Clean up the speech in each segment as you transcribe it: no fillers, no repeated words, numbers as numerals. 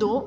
2،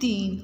3،